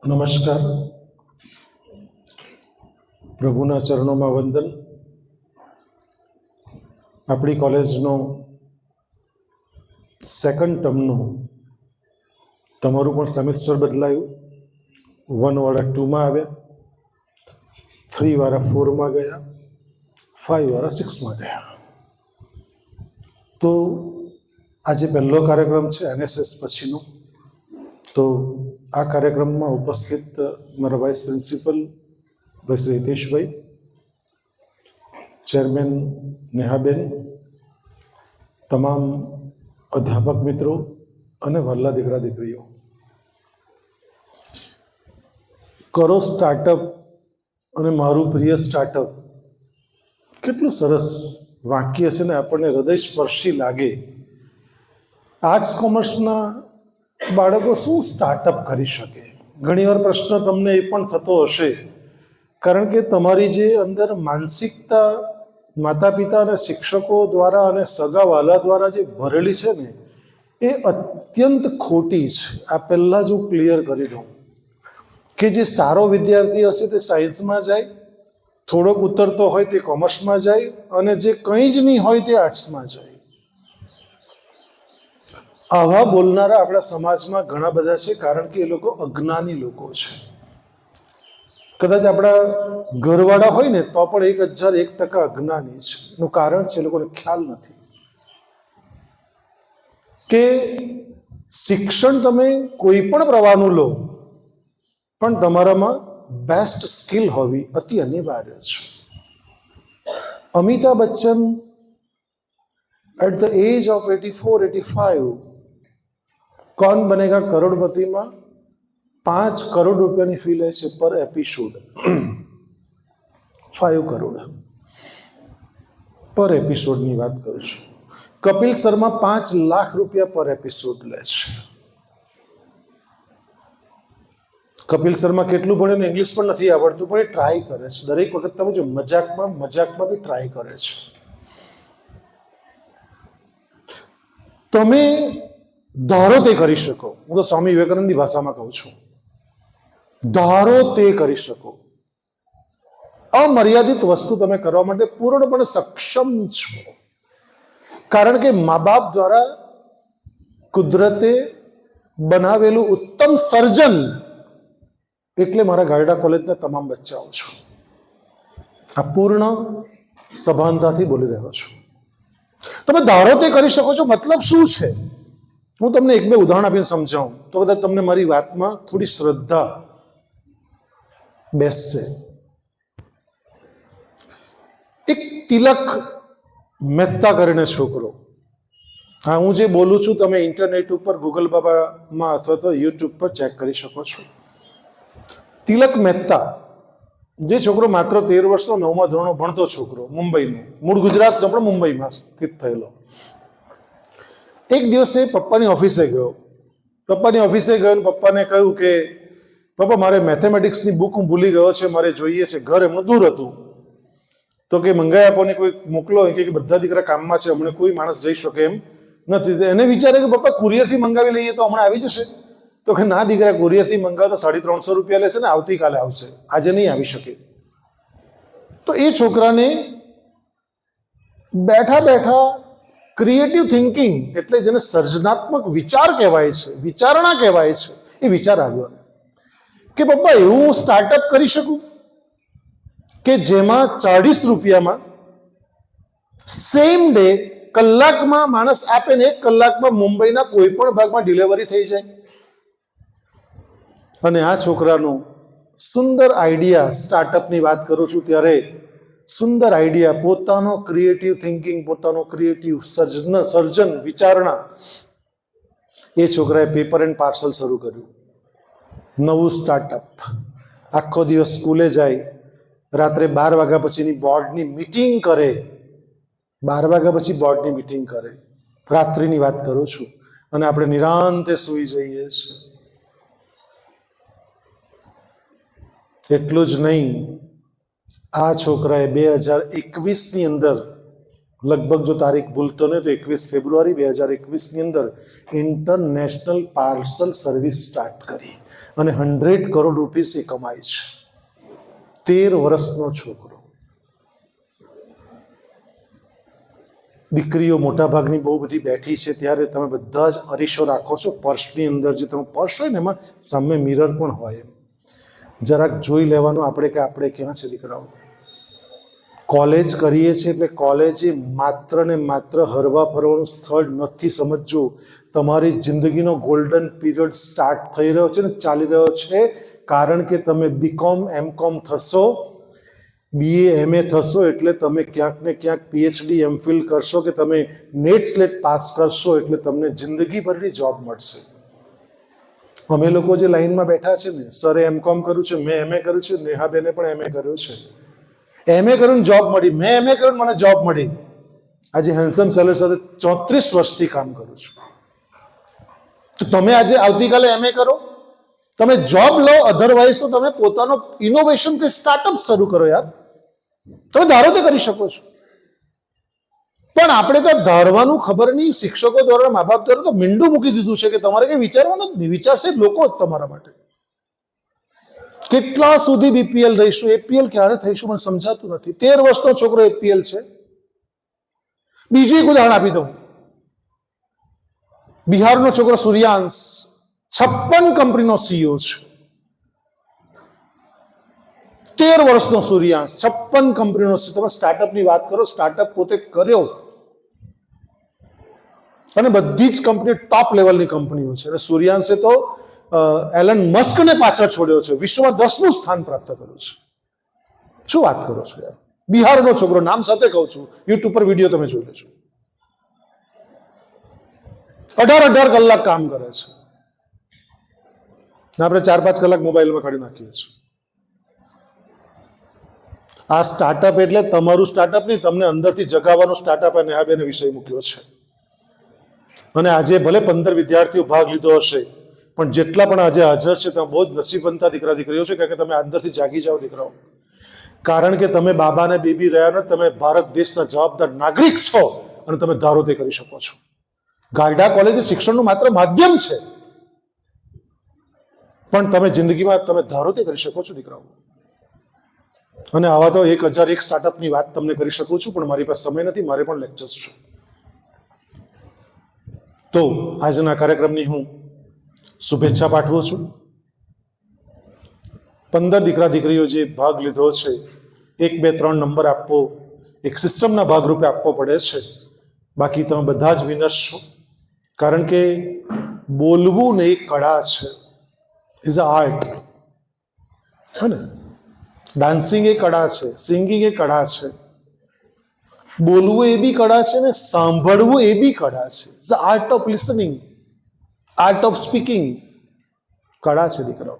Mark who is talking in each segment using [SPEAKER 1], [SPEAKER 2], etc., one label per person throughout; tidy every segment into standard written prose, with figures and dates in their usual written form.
[SPEAKER 1] નમસ્કાર. પ્રભુના ચરણોમાં વંદન. આપણી કોલેજનો સેકન્ડ ટર્મનું તમારું પણ સેમિસ્ટર બદલાયું. 1 વાળા 2માં આવ્યા, 3 વાળા 4માં ગયા, 5 વાળા 6માં ગયા. તો આજે પહેલો કાર્યક્રમ છે NSS પછીનો. તો આ કાર્યક્રમમાં ઉપસ્થિત મારા વાઇસ પ્રિન્સિપલ ભાઈ શ્રી હિતેશભાઈ, ચેરમેન નેહાબેન, તમામ અધ્યાપક મિત્રો અને વહાલા દીકરા દીકરીઓ, કરો સ્ટાર્ટઅપ અને મારું પ્રિય સ્ટાર્ટઅપ કેટલું સરસ વાક્ય છે ને, આપણને હૃદયસ્પર્શી લાગે. આર્ટ્સ કોમર્સના બાળકો શું સ્ટાર્ટઅપ કરી શકે? ઘણીવાર પ્રશ્ન તમને એ પણ થતો હશે, કારણ કે તમારી જે અંદર માનસિકતા માતા પિતા અને શિક્ષકો દ્વારા અને સગા વહાલા દ્વારા જે ભરેલી છે ને, એ અત્યંત ખોટી છે. આ પહેલાં જ હું ક્લિયર કરી દઉં કે જે સારો વિદ્યાર્થી હશે તે સાયન્સમાં જાય, થોડોક ઉતરતો હોય તે કોમર્સમાં જાય, અને જે કંઈ જ નહીં હોય તે આર્ટ્સમાં જાય. આવા બોલનારા આપણા સમાજમાં ઘણા બધા છે, કારણ કે એ લોકો અજ્ઞાની લોકો છે. કદાચ આપણા ઘરવાળા હોય ને તો પણ 1001% અજ્ઞાની છે. એનું કારણ છે એ લોકોને ખ્યાલ નથી કે શિક્ષણ તમે કોઈ પણ પ્રવાહનું લો, પણ તમારામાં બેસ્ટ સ્કિલ હોવી અતિ અનિવાર્ય છે. Amitabh Bachchan at the age of 84-85 कौन बनेगा करोड़पतिમાં 5 કરોડ રૂપિયાની ફી લે છે પર એપિસોડ. 5 કરોડ પર એપિસોડની વાત કરું છું. કપિલ શર્મા 5 લાખ રૂપિયા પર એપિસોડ લે છે. કપિલ શર્મા કેટલું ભણે ને ઇંગ્લિશ પણ નથી આવડતું, પણ એ ટ્રાય કરે છે. દરેક વખત તમે જો મજાકમાં બી ટ્રાય કરે છે. તમે ધારો તે કરી શકો. હું તો સ્વામી વિવેકાનંદની ભાષામાં કહું છું, ધારો તે કરી શકો. અમર્યાદિત વસ્તુ તમે કરવા માટે પૂર્ણપણે સક્ષમ છો, કારણ કે મા બાપ દ્વારા કુદરતે બનાવેલું ઉત્તમ સર્જન એટલે મારા ગાયડા કોલેજના તમામ બચ્ચાઓ છો. આ પૂર્ણ સભાનતાથી બોલી રહ્યો છું. તમે ધારો તે કરી શકો છો. મતલબ શું છે? હું તમને 1-2 ઉદાહરણ આપીને સમજાવું તો કદાચ તમને મારી વાતમાં થોડી શ્રદ્ધા બેસશે. એક તિલક મહેતા કરીને છોકરો, હા હું જે બોલું છું તમે ઇન્ટરનેટ ઉપર ગૂગલ બાબામાં અથવા તો યુટ્યુબ પર ચેક કરી શકો છો. તિલક મહેતા જે છોકરો માત્ર 13 વર્ષનો 9મા ધોરણમાં ભણતો છોકરો, મુંબઈનો, મૂળ ગુજરાતનો પણ મુંબઈમાં સ્થિત થયેલો. એક દિવસે પપ્પાની ઓફિસે ગયો. પપ્પાને કહ્યું કે પપ્પા મારે મેથેમેટિક્સની બુક હું ભૂલી ગયો છે, મારે જોઈએ છે. ઘર એમનું દૂર હતું. તો કે મંગાઈ આપોને કોઈ મોકલો, કે બધા દીકરા કામમાં છે, હમણાં કોઈ માણસ જઈ શકે એમ નથી. એને વિચારે કે પપ્પા કુરિયરથી મંગાવી લઈએ તો હમણાં આવી જશે. તો કે ના દીકરા, કુરિયરથી મંગાવતા 350 રૂપિયા લેશે ને, આવતીકાલે આવશે, આજે નહીં આવી શકે. તો એ છોકરાને બેઠા ક્રિએટિવ થિંકિંગ એટલે જેને સર્જનાત્મક વિચાર કહેવાય છે, વિચારણા કહેવાય છે, એ વિચાર આવ્યો કે પપ્પા એવું હું સ્ટાર્ટઅપ કરી શકું કે જેમાં 40 રૂપિયામાં સેમ ડે કલાકમાં માણસ આપે ને 1 કલાકમાં મુંબઈના કોઈ પણ ભાગમાં ડિલિવરી થઈ જાય. અને આ છોકરાનો સુંદર આઈડિયા, સ્ટાર્ટઅપની વાત કરું છું ત્યારે સુંદર આઈડિયા, પોતાનો ક્રિએટિવ થિંકિંગ, પોતાનો ક્રિએટિવ સર્જન વિચારણા, એ છોકરાએ પેપર એન્ડ પાર્સલ શરૂ કર્યું. નવું સ્ટાર્ટઅપ. આખો દિવસ સ્કૂલે જાય, રાત્રે 12 વાગ્યા પછીની બોર્ડની મિટિંગ કરે. 12 વાગ્યા પછી બોર્ડની મિટિંગ કરે. રાત્રિની વાત કરું છું, અને આપણે નિરાંતે સૂઈ જઈએ છીએ. એટલું જ નહીં, આ છોકરાએ 2021ની અંદર લગભગ જો તારીખ ભૂલતો ને તો 21 ફેબ્રુઆરી 2021ની અંદર ઇન્ટરનેશનલ પાર્સલ સર્વિસ સ્ટાર્ટ કરી અને 100 કરોડ રૂપીસ એ કમાય છે. 13 વર્ષનો છોકરો. દીકરીઓ મોટાભાગની બહુ બધી બેઠી છે, ત્યારે તમે બધા જ અરીસો રાખો છો. પર્સની અંદર જે તમે પર્સ હોય ને એમાં સામે મિરર પણ હોય, એમ જરાક જોઈ લેવાનું આપણે કે આપણે ક્યાં છે. દીકરાઓ કોલેજ કરીએ છીએ એટલે કોલેજ એ માત્ર ને માત્ર હરવા ફરવાનું સ્થળ નથી. સમજો, તમારી જિંદગીનો ગોલ્ડન પીરિયડ સ્ટાર્ટ થઈ રહ્યો છે ને ચાલી રહ્યો છે. કારણ કે તમે બીકોમ એમકોમ થશો, બીએ એમએ થશો એટલે તમે ક્યાંક ને ક્યાંક પીએચડી એમફિલ કરશો કે તમે નેટ સ્લેટ પાસ કરશો એટલે તમને જિંદગીભરની જોબ મળશે. અમે લોકો જે લાઈનમાં બેઠા છે ને, સરે એમકોમ કર્યું છે, મેં એમએ કર્યું છે, નેહાબેને પણ એમએ કર્યું છે. એમએ કરીને જોબ મળી, મેં એમએ કરીને મને જોબ મળી. આજે હેન્સમ સેલર સાથે 34 વર્ષથી કામ કરું છું. તો તમે આજે આવતીકાલે એમએ કરો, તમે જોબ લો, અધરવાઇઝ તો તમે પોતાનો ઇનોવેશન કે સ્ટાર્ટઅપ શરૂ કરો. યાર તમે ધારો તે કરી શકો છો, પણ આપણે તો ધારવાનું ખબર નહીં. શિક્ષકો દ્વારા, મા બાપ દ્વારા તો મીંડું મૂકી દીધું છે કે તમારે કંઈ વિચારવાનું જ નહીં. વિચારશે લોકો જ તમારા માટે. કેટલા સુધી બીપીએલ રહીશું, એપીએલ ક્યારે થઈશું મને સમજાતું નથી. 13 વર્ષનો છોકરો એપીએલ છે. બીજું એક ઉદાહરણ આપી દઉં. બિહારનો છોકરો સૂર્યાંશ 56 કંપનીનો સીઈઓ છે. 13 વર્ષનો સૂર્યાંશ 56 કંપનીનો. તમે સ્ટાર્ટઅપની વાત કરો, સ્ટાર્ટઅપ પોતે કર્યો અને બધી જ કંપની ટોપ લેવલની કંપનીઓ છે. અને સૂર્યાંશે તો એલન મસ્કને પાછળ છોડ્યો છે, વિશ્વમાં 10મું સ્થાન પ્રાપ્ત કર્યું છે. શું વાત કરો છો યાર? બિહારનો છોકરો, નામ સાથે કહું છું, યુટ્યુબ પર વિડીયો તમે જોઈ લેજો. 18 કલાક કામ કરે છે. આપણે 4-5 કલાક મોબાઈલમાં કાઢી નાખીએ છીએ. આ સ્ટાર્ટઅપ એટલે તમારું સ્ટાર્ટઅપ નહીં, તમને અંદરથી જગાવવાનું સ્ટાર્ટઅપ અને નેહાબેને વિષય મૂક્યો છે. અને આજે ભલે 15 વિદ્યાર્થીઓ ભાગ લીધો હશે, પણ જેટલા પણ આજે હાજર છે તમે બહુ જ નસીબવંતા દીકરા દીકરીઓ છે, કારણ કે તમે અંદરથી જાગી જાઓ દીકરાઓ. કારણ કે તમે બાબાને બેબી રહ્યા નથી, તમે ભારત દેશના જવાબદાર નાગરિક છો અને તમે ધારો તે કરી શકો છો. ગારડા કોલેજ શિક્ષણનું માત્ર માધ્યમ છે, પણ તમે જિંદગીમાં તમે ધારો તે કરી શકો છો દીકરાઓ. અને આવા તો 1001 સ્ટાર્ટઅપની વાત તમને કરી શકું છું, પણ મારી પાસે સમય નથી, મારે પણ લેક્ચર્સ છે. તો આજના કાર્યક્રમની હું શુભેચ્છા પાઠવું છું. 15 દીકરા દીકરીઓ જે ભાગ લીધો છે, 1, 2, 3 નંબર આપવો એક સિસ્ટમના ભાગરૂપે આપવો પડે છે. બાકી તમે બધા જ વિનર્સ છો. કારણ કે બોલવું ને એક કળા છે, ઇઝ અ આર્ટ. હે ને? ડાન્સિંગ એ કળા છે, સિંગિંગ એ કળા છે, બોલવું એ બી કળા છે ને સાંભળવું એ બી કળા છે. It's a art of listening, art of speaking. કળા છે દીકરાઓ.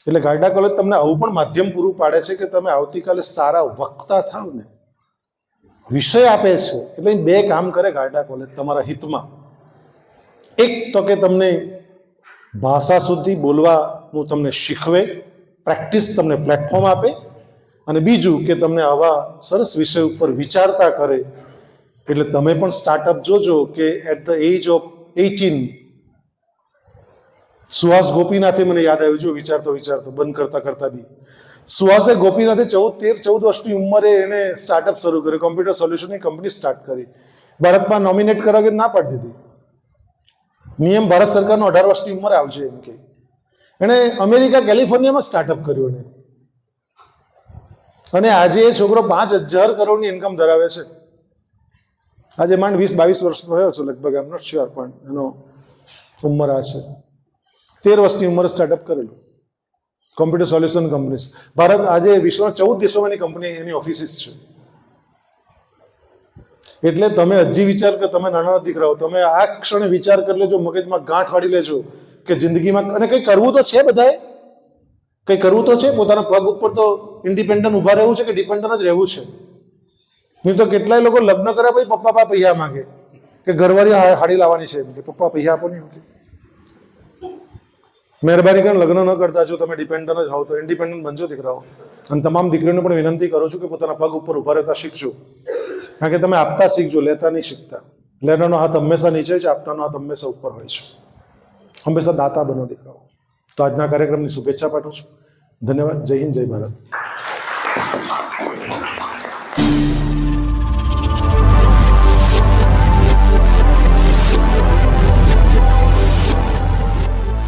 [SPEAKER 1] એટલે ગારડા કોલેજ તમને આવું પણ માધ્યમ પૂરું પાડે છે કે તમે આવતીકાલે સારા વક્તા થાવ ને, વિષય આપે છે. એટલે 2 કામ કરે ગારડા કોલેજ તમારા હિતમાં. એક તો કે તમને ભાષા સુધી બોલવાનું તમને શીખવે, પ્રેક્ટિસ તમને પ્લેટફોર્મ આપે. અને બીજું કે તમને આવા સરસ વિષય ઉપર વિચારતા કરે. એટલે તમે પણ સ્ટાર્ટઅપ જોજો કે at the age of 18 Suhas ગોપીનાથે મને યાદ આવ્યું, જો વિચારતો વિચારતો બંધ કરતા કરતા બી સુહાસે ગોપીનાથે 13-14 વર્ષની ઉંમરે એને સ્ટાર્ટઅપ શરૂ કર્યું, કોમ્પ્યુટર સોલ્યુશનની કંપની સ્ટાર્ટ કરી. ભારતમાં નોમિનેટ કરવા કે ના પાડી દીધી. નિયમ ભારત સરકારનો 18 વર્ષની ઉંમરે આવશે એમ કે. એણે અમેરિકા કેલિફોર્નિયામાં સ્ટાર્ટઅપ કર્યું એને. અને આજે એ છોકરો 5000 કરોડની ઇન્કમ ધરાવે છે. આજે માંડ 20-22 વર્ષનો થયો છે લગભગ, આમ નોટ શ્યોર, પણ એનો ઉંમર આ છે. 13 વર્ષની ઉંમરે સ્ટાર્ટઅપ કરેલું, કોમ્પ્યુટર સોલ્યુશન કંપનીઝ. ભારત આજે વિશ્વના 14 દેશોમાં એની કંપની, એની ઓફિસીસ છે. એટલે તમે હજી વિચાર કે તમે નાના દીકરાઓ, તમે આ ક્ષણે વિચાર કરી લેજો, મગજમાં ગાંઠ વાળી લેજો કે જિંદગીમાં અને કંઈ કરવું તો છે, બધાએ કંઈ કરવું તો છે. પોતાના પગ ઉપર તો ઇન્ડિપેન્ડન્ટ ઊભા રહેવું છે કે ડિપેન્ડન્ટ જ રહેવું છે. નહીં તો કેટલાય લોકો લગ્ન કર્યા પછી પપ્પા પૈસા માંગે કે ઘરવાળી હાડી લાવવાની છે, કે પપ્પા પૈસા આપો નહીં. મહેરબાની કરીને લગ્ન ન કરતા, જો તમે ડિપેન્ડન્ટ જ હોવ તો ઇન્ડિપેન્ડન્ટ બનજો દીકરાઓ. અને તમામ દીકરીઓને પણ વિનંતી કરું છું કે પોતાના પગ ઉપર ઊભા રહેતા શીખજો. કારણ કે તમે આપતા શીખજો, લેતા નહીં શીખતા. લેનારનો હાથ હંમેશા નીચે છે, આપનાનો હાથ હંમેશા ઉપર હોય છે. હંમેશા દાતા બનો દીકરાઓ. તો આજના કાર્યક્રમની શુભેચ્છા પાઠવું છું. ધન્યવાદ. જય હિન્દ, જય ભારત.